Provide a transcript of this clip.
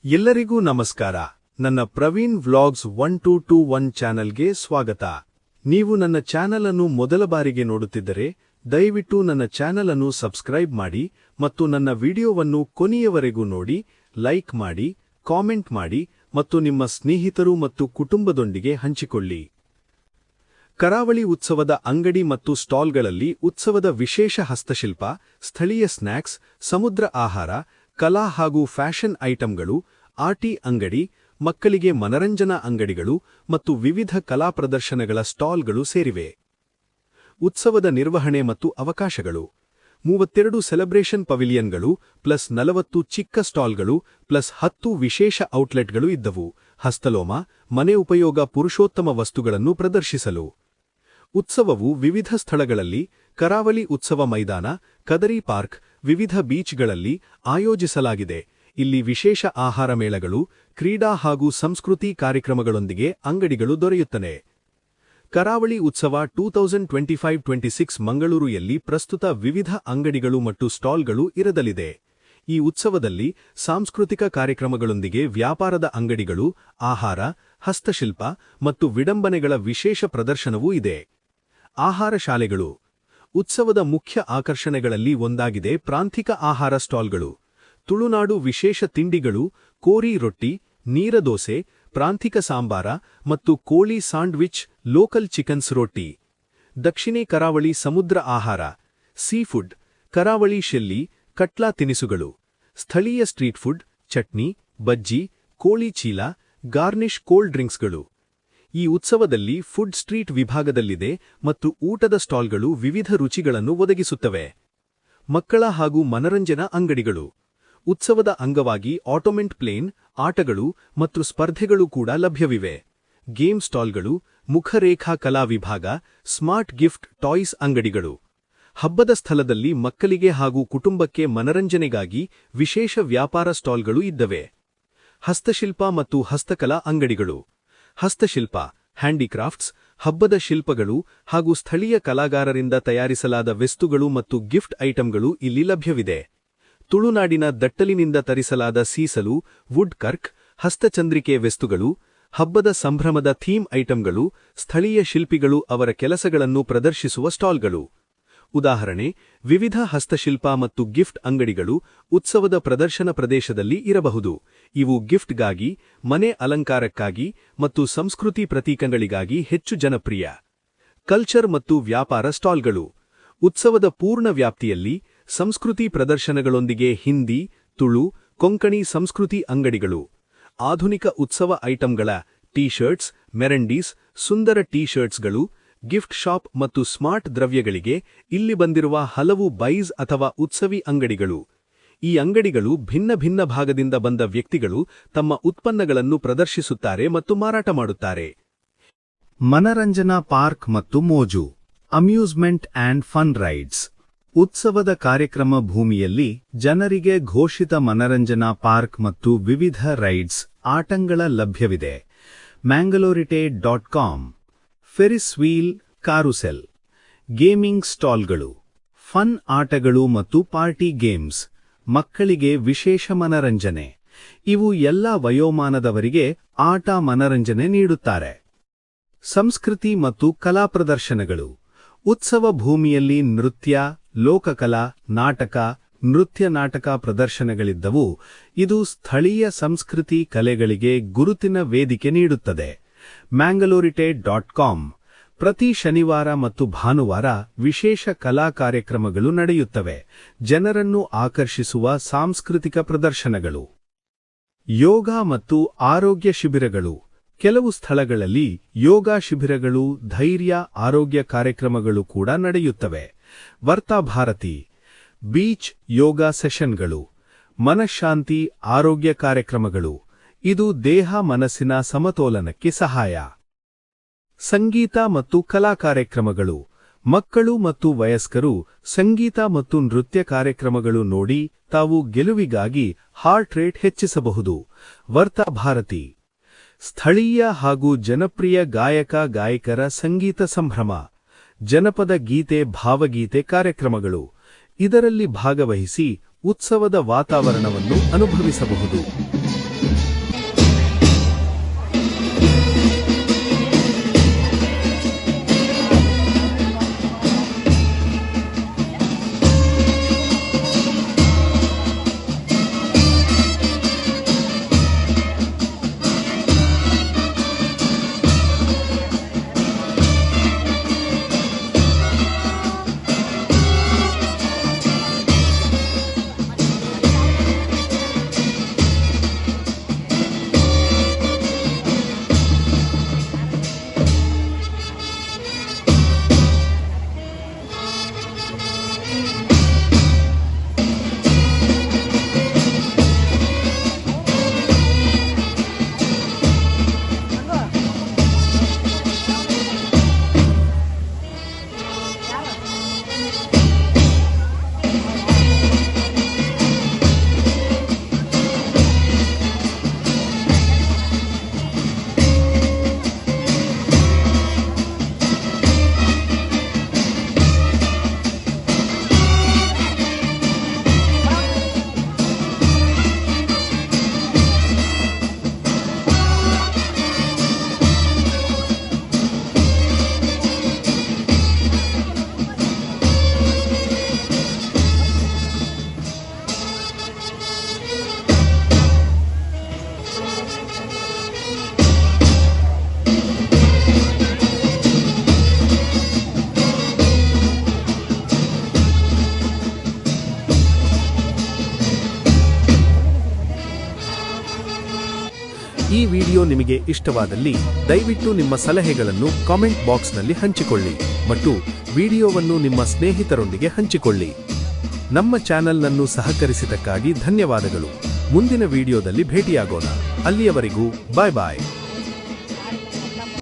ಎಲ್ಲರಿಗೂ ನಮಸ್ಕಾರ. ನನ್ನ ಪ್ರವೀಣ್ ವ್ಲಾಗ್ಸ್ 1221 ಚಾನೆಲ್ಗೆ ಸ್ವಾಗತ. ನೀವು ನನ್ನ ಚಾನೆಲ್ ಅನ್ನು ಮೊದಲ ಬಾರಿಗೆ ನೋಡುತ್ತಿದ್ದರೆ ದಯವಿಟ್ಟು ನನ್ನ ಚಾನೆಲ್ ಅನ್ನು ಸಬ್ಸ್ಕ್ರೈಬ್ ಮಾಡಿ ಮತ್ತು ನನ್ನ ವಿಡಿಯೋವನ್ನು ಕೊನೆಯವರೆಗೂ ನೋಡಿ, ಲೈಕ್ ಮಾಡಿ, ಕಾಮೆಂಟ್ ಮಾಡಿ ಮತ್ತು ನಿಮ್ಮ ಸ್ನೇಹಿತರು ಮತ್ತು ಕುಟುಂಬದೊಂದಿಗೆ ಹಂಚಿಕೊಳ್ಳಿ. ಕರಾವಳಿ ಉತ್ಸವದ ಅಂಗಡಿ ಮತ್ತು ಸ್ಟಾಲ್ಗಳಲ್ಲಿ ಉತ್ಸವದ ವಿಶೇಷ ಹಸ್ತಶಿಲ್ಪ, ಸ್ಥಳೀಯ ಸ್ನ್ಯಾಕ್ಸ್, ಸಮುದ್ರ ಆಹಾರ, ಕಲಾ ಹಾಗೂ ಫ್ಯಾಷನ್ ಐಟಂಗಳು, ಆಟಿ ಅಂಗಡಿ, ಮಕ್ಕಳಿಗೆ ಮನರಂಜನಾ ಅಂಗಡಿಗಳು ಮತ್ತು ವಿವಿಧ ಕಲಾ ಪ್ರದರ್ಶನಗಳ ಸ್ಟಾಲ್ಗಳು ಸೇರಿವೆ. ಉತ್ಸವದ ನಿರ್ವಹಣೆ ಮತ್ತು ಅವಕಾಶಗಳು: 32 ಸೆಲೆಬ್ರೇಷನ್ ಪವಿಲಿಯನ್ಗಳು ಪ್ಲಸ್ 40 ಚಿಕ್ಕ ಸ್ಟಾಲ್ಗಳು ಪ್ಲಸ್ 10 ವಿಶೇಷ ಔಟ್ಲೆಟ್ಗಳು ಇದ್ದವು. ಹಸ್ತಲೋಮ, ಮನೆ ಉಪಯೋಗ ಪುರುಷೋತ್ತಮ ವಸ್ತುಗಳನ್ನು ಪ್ರದರ್ಶಿಸಲು. ಉತ್ಸವವು ವಿವಿಧ ಸ್ಥಳಗಳಲ್ಲಿ ಕರಾವಳಿ ಉತ್ಸವ ಮೈದಾನ, ಕದರಿ ಪಾರ್ಕ್, ವಿವಿಧ ಬೀಚ್ಗಳಲ್ಲಿ ಆಯೋಜಿಸಲಾಗಿದೆ. ಇಲ್ಲಿ ವಿಶೇಷ ಆಹಾರ ಮೇಳಗಳು, ಕ್ರೀಡಾ ಹಾಗೂ ಸಂಸ್ಕೃತಿ ಕಾರ್ಯಕ್ರಮಗಳೊಂದಿಗೆ ಅಂಗಡಿಗಳು ದೊರೆಯುತ್ತವೆ. ಕರಾವಳಿ ಉತ್ಸವ 2025-26 ಮಂಗಳೂರಿನಲ್ಲಿ ಪ್ರಸ್ತುತ ವಿವಿಧ ಅಂಗಡಿಗಳು ಮತ್ತು ಸ್ಟಾಲ್ಗಳು ಇರಲಿದೆ. ಈ ಉತ್ಸವದಲ್ಲಿ ಸಾಂಸ್ಕೃತಿಕ ಕಾರ್ಯಕ್ರಮಗಳೊಂದಿಗೆ ವ್ಯಾಪಾರದ ಅಂಗಡಿಗಳು, ಆಹಾರ, ಹಸ್ತಶಿಲ್ಪ ಮತ್ತು ವಿಡಂಬನೆಗಳ ವಿಶೇಷ ಪ್ರದರ್ಶನವೂ ಇದೆ. ಆಹಾರ ಶಾಲೆಗಳು: ಉತ್ಸವದ ಮುಖ್ಯ ಆಕರ್ಷಣೆಗಳಲ್ಲಿ ಒಂದಾಗಿದೆ ಪ್ರಾಂತಿಕ ಆಹಾರ ಸ್ಟಾಲ್ಗಳು. ತುಳುನಾಡು ವಿಶೇಷ ತಿಂಡಿಗಳು, ಕೋರಿ ರೊಟ್ಟಿ, ನೀರದೋಸೆ, ಪ್ರಾಂತಿಕ ಸಾಂಬಾರ ಮತ್ತು ಕೋಳಿ ಸಾಂಡ್ವಿಚ್, ಲೋಕಲ್ ಚಿಕನ್ಸ್ ರೊಟ್ಟಿ. ದಕ್ಷಿಣ ಕರಾವಳಿ ಸಮುದ್ರ ಆಹಾರ, ಸೀಫುಡ್, ಕರಾವಳಿ ಶೆಲ್ಲಿ, ಕಟ್ಲಾ ತಿನಿಸುಗಳು. ಸ್ಥಳೀಯ ಸ್ಟ್ರೀಟ್ ಫುಡ್, ಚಟ್ನಿ, ಬಜ್ಜಿ, ಕೋಳಿ ಚೀಲ, ಗಾರ್ನಿಷ್ ಕೋಲ್ಡ್ ಡ್ರಿಂಕ್ಸ್ಗಳು. ಈ ಉತ್ಸವದಲ್ಲಿ ಫುಡ್ ಸ್ಟ್ರೀಟ್ ವಿಭಾಗದಲ್ಲಿದೆ ಮತ್ತು ಊಟದ ಸ್ಟಾಲ್ಗಳು ವಿವಿಧ ರುಚಿಗಳನ್ನು ಒದಗಿಸುತ್ತವೆ. ಮಕ್ಕಳ ಹಾಗೂ ಮನರಂಜನಾ ಅಂಗಡಿಗಳು: ಉತ್ಸವದ ಅಂಗವಾಗಿ ಆಟೋಮೆಂಟ್ ಪ್ಲೇನ್, ಆಟಗಳು ಮತ್ತು ಸ್ಪರ್ಧೆಗಳು ಕೂಡ ಲಭ್ಯವಿವೆ. ಗೇಮ್ ಸ್ಟಾಲ್ಗಳು, ಮುಖರೇಖಾ ಕಲಾ ವಿಭಾಗ, ಸ್ಮಾರ್ಟ್ ಗಿಫ್ಟ್ ಟಾಯ್ಸ್ ಅಂಗಡಿಗಳು. ಹಬ್ಬದ ಸ್ಥಳದಲ್ಲಿ ಮಕ್ಕಳಿಗೆ ಹಾಗೂ ಕುಟುಂಬಕ್ಕೆ ಮನರಂಜನೆಗಾಗಿ ವಿಶೇಷ ವ್ಯಾಪಾರ ಸ್ಟಾಲ್ಗಳು ಇದ್ದವೆ. ಹಸ್ತಶಿಲ್ಪ ಮತ್ತು ಹಸ್ತಕಲಾ ಅಂಗಡಿಗಳು. ಹಸ್ತಶಿಲ್ಪ, ಹ್ಯಾಂಡಿಕ್ರಾಫ್ಟ್ಸ್, ಹಬ್ಬದ ಶಿಲ್ಪಗಳು ಹಾಗೂ ಸ್ಥಳೀಯ ಕಲಾಗಾರರಿಂದ ತಯಾರಿಸಲಾದ ವಸ್ತುಗಳು ಮತ್ತು ಗಿಫ್ಟ್ ಐಟಂಗಳು ಇಲ್ಲಿ ಲಭ್ಯವಿದೆ. ತುಳುನಾಡಿನ ದಟ್ಟಲಿನಿಂದ ತರಿಸಲಾದ ಸೀಸಲು, ವುಡ್ ಕರ್ಕ್, ಹಸ್ತಚಂದ್ರಿಕೆ ವಸ್ತುಗಳು, ಹಬ್ಬದ ಸಂಭ್ರಮದ ಥೀಮ್ ಐಟಂಗಳು, ಸ್ಥಳೀಯ ಶಿಲ್ಪಿಗಳು ಅವರ ಕೆಲಸಗಳನ್ನು ಪ್ರದರ್ಶಿಸುವ ಸ್ಟಾಲ್ಗಳು. ಉದಾಹರಣೆ: ವಿವಿಧ ಹಸ್ತಶಿಲ್ಪ ಮತ್ತು ಗಿಫ್ಟ್ ಅಂಗಡಿಗಳು ಉತ್ಸವದ ಪ್ರದರ್ಶನ ಪ್ರದೇಶದಲ್ಲಿ ಇರಬಹುದು. ಇವು ಗಿಫ್ಟ್ಗಾಗಿ, ಮನೆ ಅಲಂಕಾರಕ್ಕಾಗಿ ಮತ್ತು ಸಂಸ್ಕೃತಿ ಪ್ರತೀಕಗಳಿಗಾಗಿ ಹೆಚ್ಚು ಜನಪ್ರಿಯ. ಕಲ್ಚರ್ ಮತ್ತು ವ್ಯಾಪಾರ ಸ್ಟಾಲ್ಗಳು: ಉತ್ಸವದ ಪೂರ್ಣ ವ್ಯಾಪ್ತಿಯಲ್ಲಿ ಸಂಸ್ಕೃತಿ ಪ್ರದರ್ಶನಗಳೊಂದಿಗೆ ಹಿಂದಿ, ತುಳು, ಕೊಂಕಣಿ ಸಂಸ್ಕೃತಿ ಅಂಗಡಿಗಳು. ಆಧುನಿಕ ಉತ್ಸವ ಐಟಂಗಳ ಟೀ ಶರ್ಟ್ಸ್, ಮೆರಂಡೀಸ್, ಸುಂದರ ಟೀ ಶರ್ಟ್ಸ್ಗಳು, ಗಿಫ್ಟ್ ಶಾಪ್ ಮತ್ತು ಸ್ಮಾರ್ಟ್ ದ್ರವ್ಯಗಳಿಗೆ ಇಲ್ಲಿ ಬಂದಿರುವ ಹಲವು ಬೈಸ್ ಅಥವಾ ಉತ್ಸವಿ ಅಂಗಡಿಗಳು. ಈ ಅಂಗಡಿಗಳು ಭಿನ್ನ ಭಿನ್ನ ಭಾಗದಿಂದ ಬಂದ ವ್ಯಕ್ತಿಗಳು ತಮ್ಮ ಉತ್ಪನ್ನಗಳನ್ನು ಪ್ರದರ್ಶಿಸುತ್ತಾರೆ ಮತ್ತು ಮಾರಾಟ ಮಾಡುತ್ತಾರೆ. ಮನರಂಜನಾ ಪಾರ್ಕ್ ಮತ್ತು ಮೋಜು, ಅಮ್ಯೂಸ್ಮೆಂಟ್ ಆಂಡ್ ಫನ್ ರೈಡ್ಸ್. ಉತ್ಸವದ ಕಾರ್ಯಕ್ರಮ ಭೂಮಿಯಲ್ಲಿ ಜನರಿಗೆ ಘೋಷಿತ ಮನರಂಜನಾ ಪಾರ್ಕ್ ಮತ್ತು ವಿವಿಧ ರೈಡ್ಸ್, ಆಟಂಗಳ ಲಭ್ಯವಿದೆ. mangalorite.com, ferris wheel, carousel. Gaming ಸ್ಟಾಲ್ಗಳು, ಫನ್ ಆಟಗಳು ಮತ್ತು ಪಾರ್ಟಿ ಗೇಮ್ಸ್, ಮಕ್ಕಳಿಗೆ ವಿಶೇಷ ಮನರಂಜನೆ. ಇವು ಎಲ್ಲ ವಯೋಮಾನದವರಿಗೆ ಆಟ ಮನರಂಜನೆ ನೀಡುತ್ತಾರೆ. ಸಂಸ್ಕೃತಿ ಮತ್ತು ಕಲಾ ಪ್ರದರ್ಶನಗಳು. ಉತ್ಸವ ಭೂಮಿಯಲ್ಲಿ ನೃತ್ಯ, ಲೋಕಕಲಾ, ನಾಟಕ, ನೃತ್ಯ ನಾಟಕ ಪ್ರದರ್ಶನಗಳಿದ್ದವು. ಇದು ಸ್ಥಳೀಯ ಸಂಸ್ಕೃತಿ ಕಲೆಗಳಿಗೆ ಗುರುತಿನ ವೇದಿಕೆ ನೀಡುತ್ತದೆ. mangalorite.com, ಪ್ರತಿ ಶನಿವಾರ ಮತ್ತು ಭಾನುವಾರ ವಿಶೇಷ ಕಲಾ ಕಾರ್ಯಕ್ರಮಗಳು ನಡೆಯುತ್ತವೆ. ಜನರನ್ನು ಆಕರ್ಷಿಸುವ ಸಾಂಸ್ಕೃತಿಕ ಪ್ರದರ್ಶನಗಳು. ಯೋಗ ಮತ್ತು ಆರೋಗ್ಯ ಶಿಬಿರಗಳು. ಕೆಲವು ಸ್ಥಳಗಳಲ್ಲಿ ಯೋಗ ಶಿಬಿರಗಳು, ಧೈರ್ಯ, ಆರೋಗ್ಯ ಕಾರ್ಯಕ್ರಮಗಳು ಕೂಡ ನಡೆಯುತ್ತವೆ. ವಾರ್ತಾಭಾರತಿ, ಬೀಚ್ ಯೋಗ ಸೆಷನ್ಗಳು, ಮನಃಶಾಂತಿ, ಆರೋಗ್ಯ ಕಾರ್ಯಕ್ರಮಗಳು. ಇದು ದೇಹ ಮನಸ್ಸಿನ ಸಮತೋಲನಕ್ಕೆ ಸಹಾಯ. ಸಂಗೀತ ಮತ್ತು ಕಲಾ ಕಾರ್ಯಕ್ರಮಗಳು. ಮಕ್ಕಳು ಮತ್ತು ವಯಸ್ಕರು ಸಂಗೀತ ಮತ್ತು ನೃತ್ಯ ಕಾರ್ಯಕ್ರಮಗಳು ನೋಡಿ ತಾವು ಗೆಲುವಿಗಾಗಿ ಹಾರ್ಟ್ ರೇಟ್ ಹೆಚ್ಚಿಸಬಹುದು. ವಾರ್ತಾಭಾರತಿ, ಸ್ಥಳೀಯ ಹಾಗೂ ಜನಪ್ರಿಯ ಗಾಯಕ ಗಾಯಕರ ಸಂಗೀತ ಸಂಭ್ರಮ, ಜನಪದ ಗೀತೆ ಭಾವಗೀತೆ ಕಾರ್ಯಕ್ರಮಗಳು. ಇದರಲ್ಲಿ ಭಾಗವಹಿಸಿ ಉತ್ಸವದ ವಾತಾವರಣವನ್ನು ಅನುಭವಿಸಬಹುದು. ಈ ವಿಡಿಯೋ ನಿಮಗೆ ಇಷ್ಟವಾದಲ್ಲಿ ದಯವಿಟ್ಟು ನಿಮ್ಮ ಸಲಹೆಗಳನ್ನು ಕಾಮೆಂಟ್ ಬಾಕ್ಸ್ನಲ್ಲಿ ಹಂಚಿಕೊಳ್ಳಿ ಮತ್ತು ವಿಡಿಯೋವನ್ನು ನಿಮ್ಮ ಸ್ನೇಹಿತರೊಂದಿಗೆ ಹಂಚಿಕೊಳ್ಳಿ. ನಮ್ಮ ಚಾನೆಲ್ನನ್ನು ಸಹಕರಿಸಿದ್ದಕ್ಕಾಗಿ ಧನ್ಯವಾದಗಳು. ಮುಂದಿನ ವಿಡಿಯೋದಲ್ಲಿ ಭೇಟಿಯಾಗೋಣ. ಅಲ್ಲಿಯವರೆಗೂ ಬಾಯ್ ಬಾಯ್.